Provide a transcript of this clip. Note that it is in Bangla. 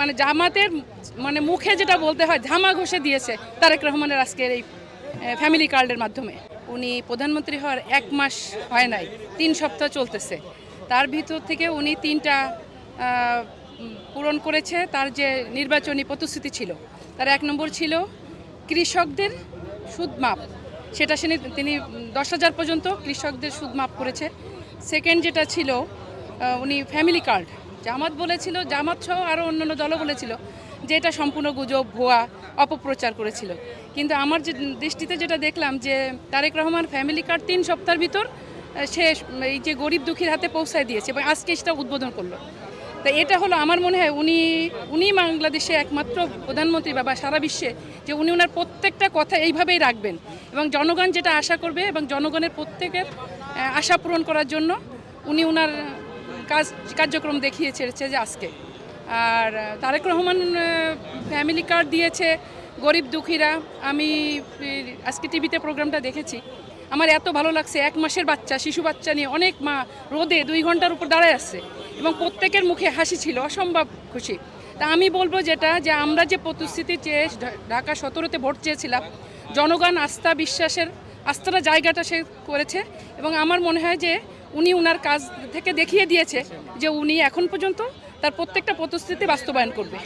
মানে জামাতের মানে মুখে যেটা বলতে হয় ধামা ঘষে দিয়েছে তারেক রহমানের আজকের এই ফ্যামিলি কার্ডের মাধ্যমে। উনি প্রধানমন্ত্রী হওয়ার 1 মাস হয় নাই, 3 সপ্তাহ চলতেছে। তার ভিতর থেকে উনি 3টা পূরণ করেছে তার যে নির্বাচনী প্রতিশ্রুতি ছিল। তার 1 নম্বর ছিল কৃষকদের সুদ মাপ, সেটা তিনি 10,000 পর্যন্ত কৃষকদের সুদ মাপ করেছে। সেকেন্ড যেটা ছিল উনি ফ্যামিলি কার্ড, জামাত বলেছিল, জামাত সহ আরও অন্যান্য দলও বলেছিল যে এটা সম্পূর্ণ গুজব, ভুয়া, অপপ্রচার করেছিল। কিন্তু আমার যে দৃষ্টিতে যেটা দেখলাম যে তারেক রহমান ফ্যামিলি কার্ড 3 সপ্তাহের ভিতর সে এই যে গরিব দুঃখীর হাতে পৌঁছায় দিয়েছে এবং আজকে সেটা উদ্বোধন করলো। তো এটা হলো আমার মনে হয় উনি বাংলাদেশে একমাত্র প্রধানমন্ত্রী বা সারা বিশ্বে যে উনি ওনার প্রত্যেকটা কথা এইভাবেই রাখবেন এবং জনগণ যেটা আশা করবে এবং জনগণের প্রত্যেকের আশা পূরণ করার জন্য উনি ওনার কার্যক্রম দেখিয়েছে যে আজকে। আর তারেক রহমান ফ্যামিলি কার্ড দিয়েছে গরিব দুঃখীরা। আমি আজকে টিভিতে প্রোগ্রামটা দেখেছি, আমার এত ভালো লাগছে। 1 মাসের বাচ্চা, শিশু বাচ্চা নিয়ে অনেক মা রোদে 2 ঘন্টার উপর দাঁড়ায় আসছে এবং প্রত্যেকের মুখে হাসি ছিল, অসম্ভব খুশি। তা আমি বলবো যেটা যে আমরা যে প্রতিশ্রুতি চেয়ে ঢাকা 17-তে ভোট চেয়েছিলাম, জনগণ আস্থা বিশ্বাসের আস্থার জায়গাটা সে করেছে এবং আমার মনে হয় যে উনি ওনার কাজ থেকে দেখিয়ে দিয়েছে যে উনি এখন পর্যন্ত তার প্রত্যেকটা প্রতিশ্রুতি বাস্তবায়ন করবে।